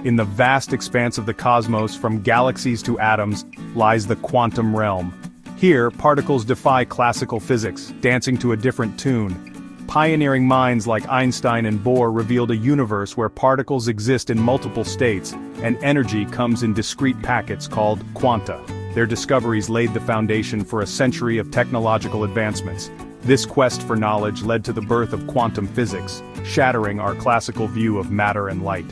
In the vast expanse of the cosmos, from galaxies to atoms, lies the quantum realm. Here, particles defy classical physics, dancing to a different tune. Pioneering minds like Einstein and Bohr revealed a universe where particles exist in multiple states, and energy comes in discrete packets called quanta. Their discoveries laid the foundation for a century of technological advancements. This quest for knowledge led to the birth of quantum physics, shattering our classical view of matter and light.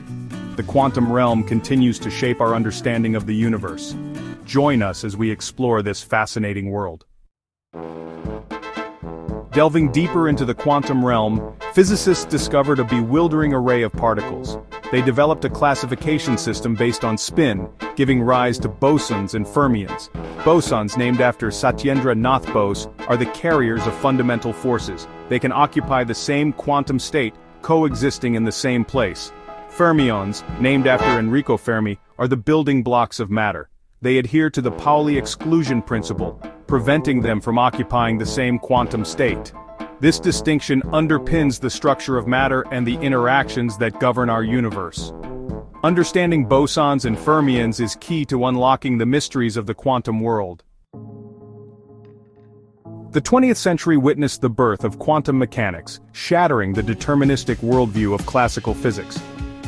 The quantum realm continues to shape our understanding of the universe. Join us as we explore this fascinating world. Delving deeper into the quantum realm, physicists discovered a bewildering array of particles. They developed a classification system based on spin, giving rise to bosons and fermions. Bosons, named after Satyendra Nath Bose, are the carriers of fundamental forces. They can occupy the same quantum state, coexisting in the same place. Fermions, named after Enrico Fermi, are the building blocks of matter. They adhere to the Pauli exclusion principle, preventing them from occupying the same quantum state. This distinction underpins the structure of matter and the interactions that govern our universe. Understanding bosons and fermions is key to unlocking the mysteries of the quantum world. The 20th century witnessed the birth of quantum mechanics, shattering the deterministic worldview of classical physics.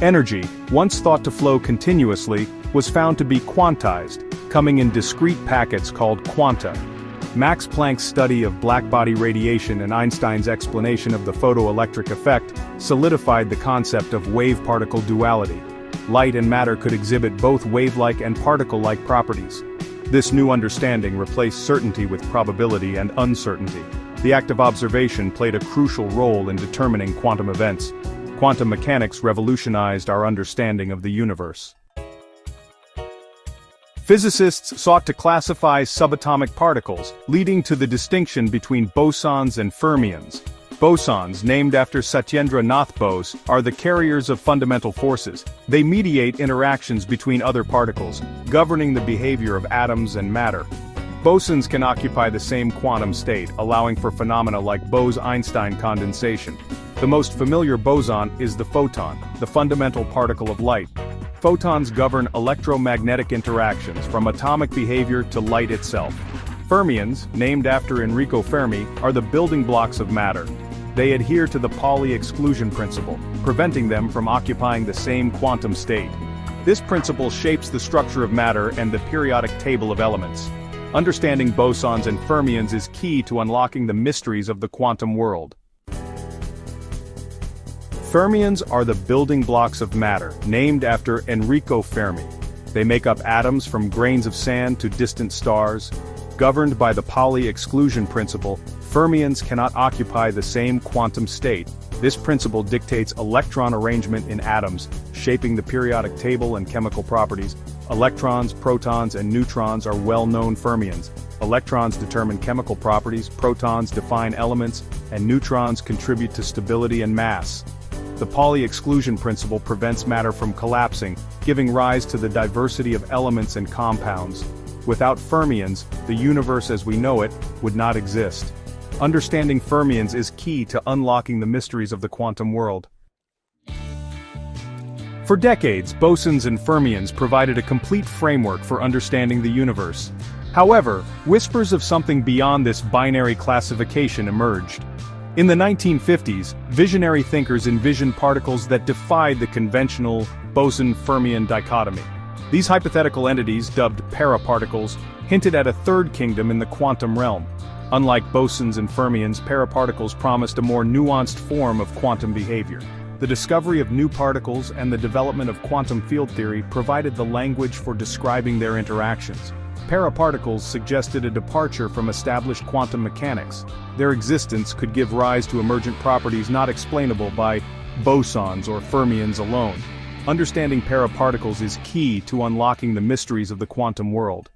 Energy, once thought to flow continuously, was found to be quantized, coming in discrete packets called quanta. Max Planck's study of blackbody radiation and Einstein's explanation of the photoelectric effect solidified the concept of wave-particle duality. Light and matter could exhibit both wave-like and particle-like properties. This new understanding replaced certainty with probability and uncertainty. The act of observation played a crucial role in determining quantum events. Quantum mechanics revolutionized our understanding of the universe. Physicists sought to classify subatomic particles, leading to the distinction between bosons and fermions. Bosons, named after Satyendra Nath Bose, are the carriers of fundamental forces. They mediate interactions between other particles, governing the behavior of atoms and matter. Bosons can occupy the same quantum state, allowing for phenomena like Bose-Einstein condensation. The most familiar boson is the photon, the fundamental particle of light. Photons govern electromagnetic interactions, from atomic behavior to light itself. Fermions, named after Enrico Fermi, are the building blocks of matter. They adhere to the Pauli exclusion principle, preventing them from occupying the same quantum state. This principle shapes the structure of matter and the periodic table of elements. Understanding bosons and fermions is key to unlocking the mysteries of the quantum world. Fermions are the building blocks of matter, named after Enrico Fermi. They make up atoms from grains of sand to distant stars. Governed by the Pauli exclusion principle, fermions cannot occupy the same quantum state. This principle dictates electron arrangement in atoms, shaping the periodic table and chemical properties. Electrons, protons, and neutrons are well-known fermions. Electrons determine chemical properties, protons define elements, and neutrons contribute to stability and mass. The Pauli exclusion principle prevents matter from collapsing, giving rise to the diversity of elements and compounds. Without fermions, the universe as we know it would not exist. Understanding fermions is key to unlocking the mysteries of the quantum world. For decades, bosons and fermions provided a complete framework for understanding the universe. However, whispers of something beyond this binary classification emerged. In the 1950s, visionary thinkers envisioned particles that defied the conventional boson-fermion dichotomy. These hypothetical entities, dubbed paraparticles, hinted at a third kingdom in the quantum realm. Unlike bosons and fermions, paraparticles promised a more nuanced form of quantum behavior. The discovery of new particles and the development of quantum field theory provided the language for describing their interactions. Paraparticles suggested a departure from established quantum mechanics. Their existence could give rise to emergent properties not explainable by bosons or fermions alone. Understanding paraparticles is key to unlocking the mysteries of the quantum world.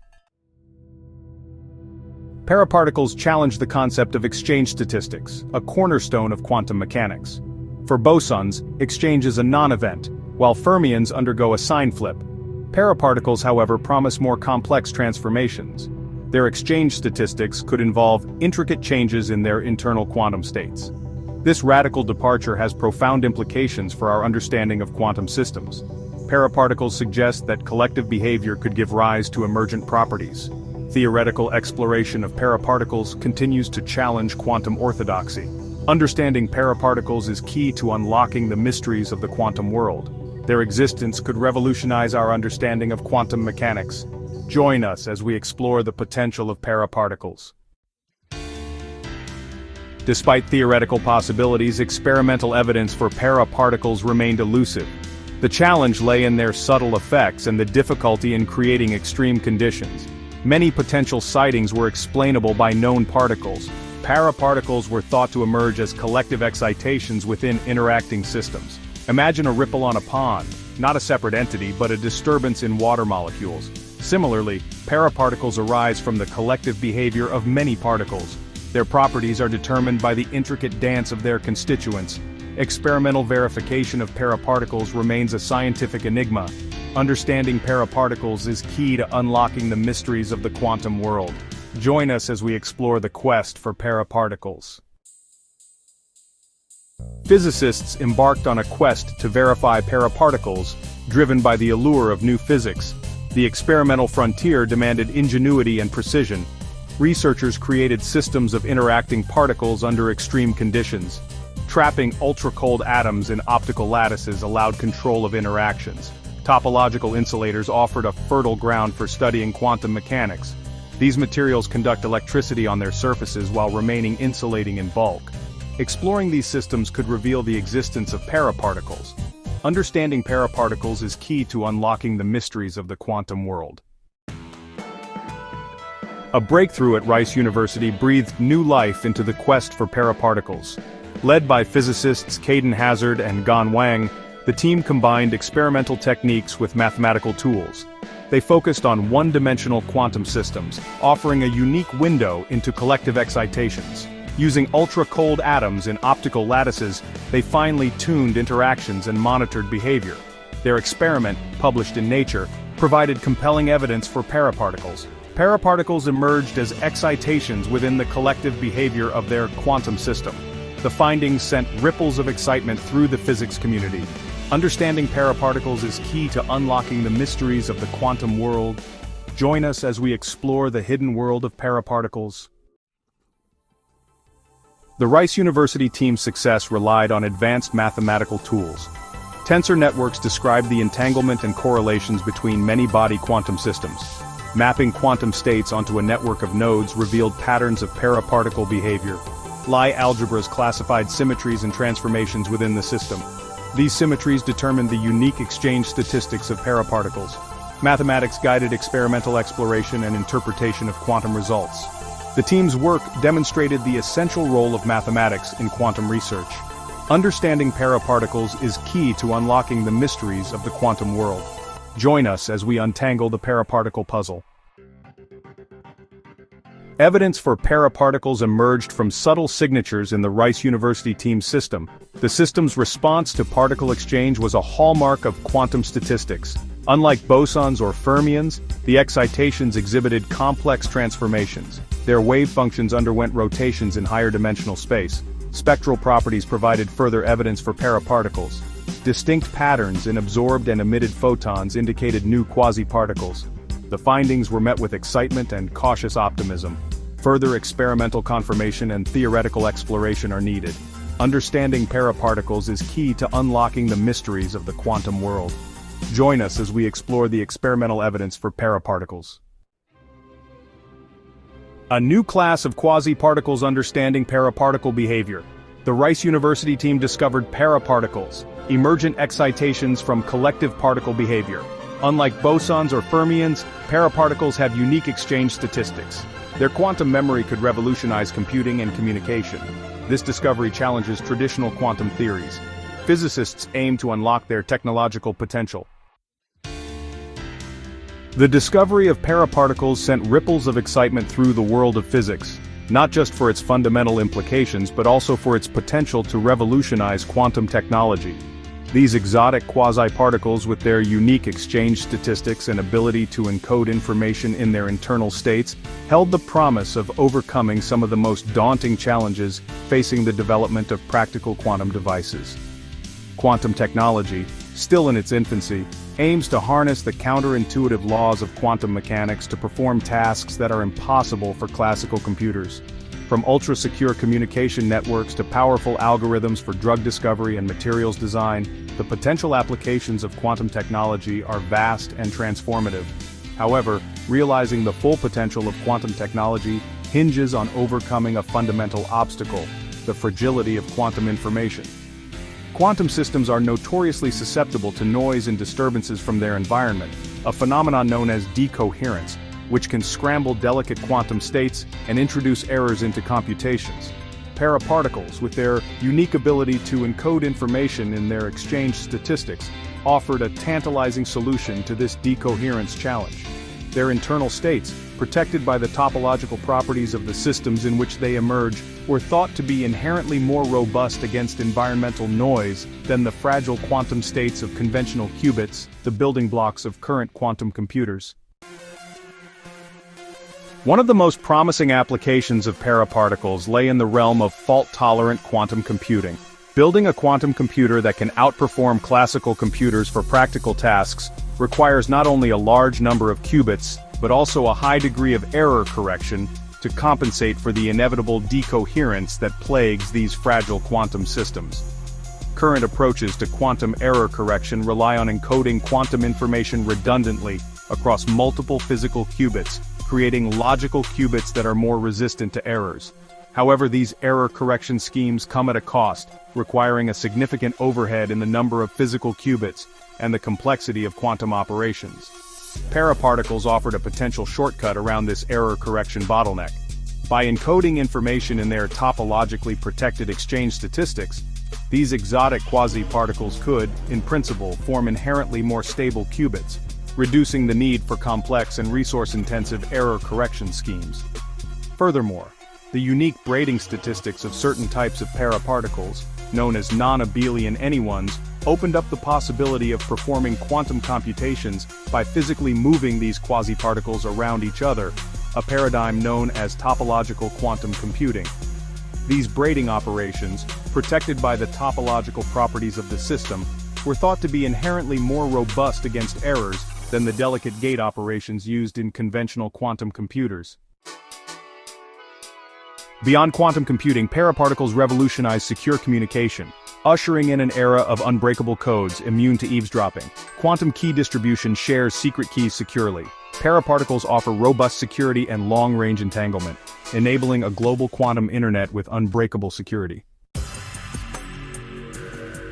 Paraparticles challenge the concept of exchange statistics, a cornerstone of quantum mechanics. For bosons, exchange is a non-event, while fermions undergo a sign flip. Paraparticles, however, promise more complex transformations. Their exchange statistics could involve intricate changes in their internal quantum states. This radical departure has profound implications for our understanding of quantum systems. Paraparticles suggest that collective behavior could give rise to emergent properties. Theoretical exploration of paraparticles continues to challenge quantum orthodoxy. Understanding paraparticles is key to unlocking the mysteries of the quantum world. Their existence could revolutionize our understanding of quantum mechanics. Join us as we explore the potential of paraparticles. Despite theoretical possibilities, experimental evidence for paraparticles remained elusive. The challenge lay in their subtle effects and the difficulty in creating extreme conditions. Many potential sightings were explainable by known particles. Paraparticles were thought to emerge as collective excitations within interacting systems. Imagine a ripple on a pond, not a separate entity but a disturbance in water molecules. Similarly, paraparticles arise from the collective behavior of many particles. Their properties are determined by the intricate dance of their constituents. Experimental verification of paraparticles remains a scientific enigma. Understanding paraparticles is key to unlocking the mysteries of the quantum world. Join us as we explore the quest for paraparticles. Physicists embarked on a quest to verify paraparticles, driven by the allure of new physics. The experimental frontier demanded ingenuity and precision. Researchers created systems of interacting particles under extreme conditions. Trapping ultra-cold atoms in optical lattices allowed control of interactions. Topological insulators offered a fertile ground for studying quantum mechanics. These materials conduct electricity on their surfaces while remaining insulating in bulk. Exploring these systems could reveal the existence of paraparticles. Understanding paraparticles is key to unlocking the mysteries of the quantum world. A breakthrough at Rice University breathed new life into the quest for paraparticles. Led by physicists Caden Hazard and Gan Wang, the team combined experimental techniques with mathematical tools. They focused on one-dimensional quantum systems, offering a unique window into collective excitations. Using ultra-cold atoms in optical lattices, they finely tuned interactions and monitored behavior. Their experiment, published in Nature, provided compelling evidence for paraparticles. Paraparticles emerged as excitations within the collective behavior of their quantum system. The findings sent ripples of excitement through the physics community. Understanding paraparticles is key to unlocking the mysteries of the quantum world. Join us as we explore the hidden world of paraparticles. The Rice University team's success relied on advanced mathematical tools. Tensor networks describe the entanglement and correlations between many-body quantum systems. Mapping quantum states onto a network of nodes revealed patterns of paraparticle behavior. Lie algebras classified symmetries and transformations within the system. These symmetries determined the unique exchange statistics of paraparticles. Mathematics guided experimental exploration and interpretation of quantum results. The team's work demonstrated the essential role of mathematics in quantum research. Understanding paraparticles is key to unlocking the mysteries of the quantum world. Join us as we untangle the paraparticle puzzle. Evidence for paraparticles emerged from subtle signatures in the Rice University team's system. The system's response to particle exchange was a hallmark of quantum statistics. Unlike bosons or fermions, the excitations exhibited complex transformations. Their wave functions underwent rotations in higher dimensional space. Spectral properties provided further evidence for paraparticles. Distinct patterns in absorbed and emitted photons indicated new quasi-particles. The findings were met with excitement and cautious optimism. Further experimental confirmation and theoretical exploration are needed. Understanding paraparticles is key to unlocking the mysteries of the quantum world. Join us as we explore the experimental evidence for paraparticles. A new class of quasi-particles understanding paraparticle behavior. The Rice University team discovered paraparticles, emergent excitations from collective particle behavior. Unlike bosons or fermions, paraparticles have unique exchange statistics. Their quantum memory could revolutionize computing and communication. This discovery challenges traditional quantum theories. Physicists aim to unlock their technological potential. The discovery of paraparticles sent ripples of excitement through the world of physics, not just for its fundamental implications but also for its potential to revolutionize quantum technology. These exotic quasi-particles, with their unique exchange statistics and ability to encode information in their internal states, held the promise of overcoming some of the most daunting challenges facing the development of practical quantum devices. Quantum technology, still in its infancy, aims to harness the counterintuitive laws of quantum mechanics to perform tasks that are impossible for classical computers. From ultra-secure communication networks to powerful algorithms for drug discovery and materials design, the potential applications of quantum technology are vast and transformative. However, realizing the full potential of quantum technology hinges on overcoming a fundamental obstacle: the fragility of quantum information. Quantum systems are notoriously susceptible to noise and disturbances from their environment, a phenomenon known as decoherence, which can scramble delicate quantum states and introduce errors into computations. Paraparticles, with their unique ability to encode information in their exchange statistics, offered a tantalizing solution to this decoherence challenge. Their internal states, protected by the topological properties of the systems in which they emerge, were thought to be inherently more robust against environmental noise than the fragile quantum states of conventional qubits, the building blocks of current quantum computers. One of the most promising applications of paraparticles lay in the realm of fault-tolerant quantum computing. Building a quantum computer that can outperform classical computers for practical tasks requires not only a large number of qubits, but also a high degree of error correction to compensate for the inevitable decoherence that plagues these fragile quantum systems. Current approaches to quantum error correction rely on encoding quantum information redundantly across multiple physical qubits, creating logical qubits that are more resistant to errors. However, these error correction schemes come at a cost, requiring a significant overhead in the number of physical qubits and the complexity of quantum operations. Paraparticles offered a potential shortcut around this error correction bottleneck. By encoding information in their topologically protected exchange statistics, these exotic quasi-particles could, in principle, form inherently more stable qubits, reducing the need for complex and resource-intensive error correction schemes. Furthermore, the unique braiding statistics of certain types of paraparticles, known as non-abelian anyones, opened up the possibility of performing quantum computations by physically moving these quasi-particles around each other, a paradigm known as topological quantum computing. These braiding operations, protected by the topological properties of the system, were thought to be inherently more robust against errors than the delicate gate operations used in conventional quantum computers. Beyond quantum computing, paraparticles revolutionize secure communication, ushering in an era of unbreakable codes immune to eavesdropping. Quantum key distribution shares secret keys securely. Paraparticles offer robust security and long-range entanglement, enabling a global quantum internet with unbreakable security.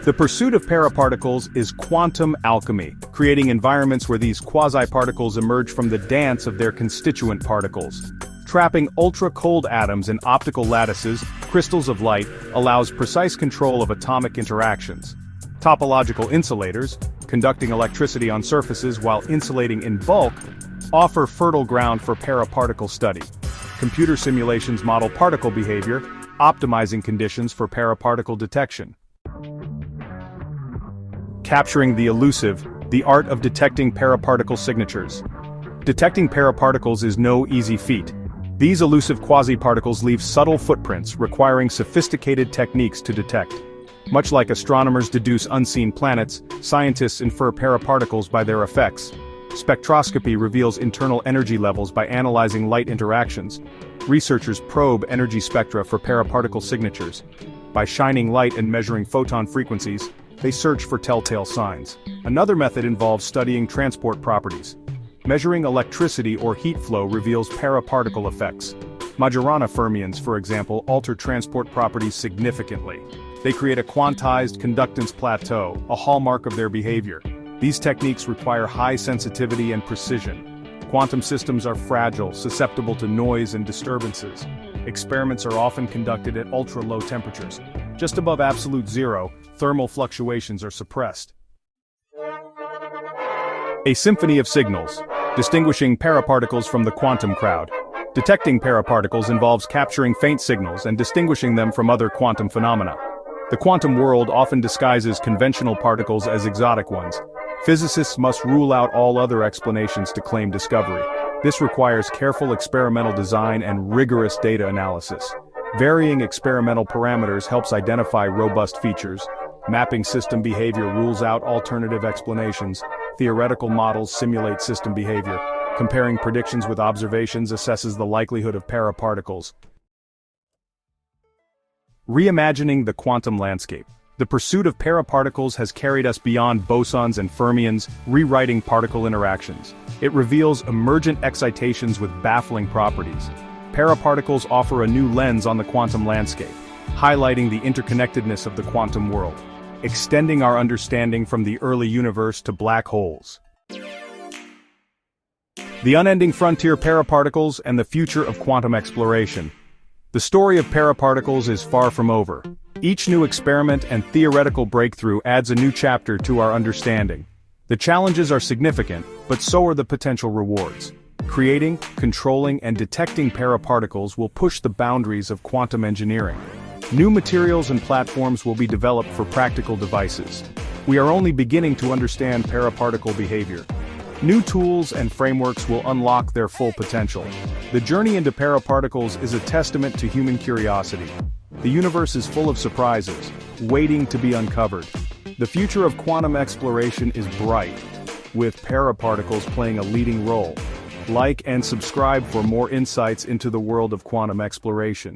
The pursuit of paraparticles is quantum alchemy, creating environments where these quasi-particles emerge from the dance of their constituent particles. Trapping ultra-cold atoms in optical lattices, crystals of light, allows precise control of atomic interactions. Topological insulators, conducting electricity on surfaces while insulating in bulk, offer fertile ground for paraparticle study. Computer simulations model particle behavior, optimizing conditions for paraparticle detection. Capturing the elusive, the art of detecting paraparticle signatures. Detecting paraparticles is no easy feat. These elusive quasi-particles leave subtle footprints, requiring sophisticated techniques to detect. Much like astronomers deduce unseen planets, scientists infer paraparticles by their effects. Spectroscopy reveals internal energy levels by analyzing light interactions. Researchers probe energy spectra for paraparticle signatures. By shining light and measuring photon frequencies, they search for telltale signs. Another method involves studying transport properties. Measuring electricity or heat flow reveals paraparticle effects. Majorana fermions, for example, alter transport properties significantly. They create a quantized conductance plateau, a hallmark of their behavior. These techniques require high sensitivity and precision. Quantum systems are fragile, susceptible to noise and disturbances. Experiments are often conducted at ultra-low temperatures. Just above absolute zero, thermal fluctuations are suppressed. A symphony of signals, distinguishing paraparticles from the quantum crowd. Detecting paraparticles involves capturing faint signals and distinguishing them from other quantum phenomena. The quantum world often disguises conventional particles as exotic ones. Physicists must rule out all other explanations to claim discovery. This requires careful experimental design and rigorous data analysis. Varying experimental parameters helps identify robust features. Mapping system behavior rules out alternative explanations. Theoretical models simulate system behavior. Comparing predictions with observations assesses the likelihood of paraparticles. Reimagining the quantum landscape. The pursuit of paraparticles has carried us beyond bosons and fermions, rewriting particle interactions. It reveals emergent excitations with baffling properties. Paraparticles offer a new lens on the quantum landscape, highlighting the interconnectedness of the quantum world, extending our understanding from the early universe to black holes. The unending frontier paraparticles and the future of quantum exploration. The story of paraparticles is far from over. Each new experiment and theoretical breakthrough adds a new chapter to our understanding. The challenges are significant, but so are the potential rewards. Creating, controlling, and detecting paraparticles will push the boundaries of quantum engineering. New materials and platforms will be developed for practical devices. We are only beginning to understand paraparticle behavior. New tools and frameworks will unlock their full potential. The journey into paraparticles is a testament to human curiosity. The universe is full of surprises, waiting to be uncovered. The future of quantum exploration is bright, with paraparticles playing a leading role. Like and subscribe for more insights into the world of quantum exploration.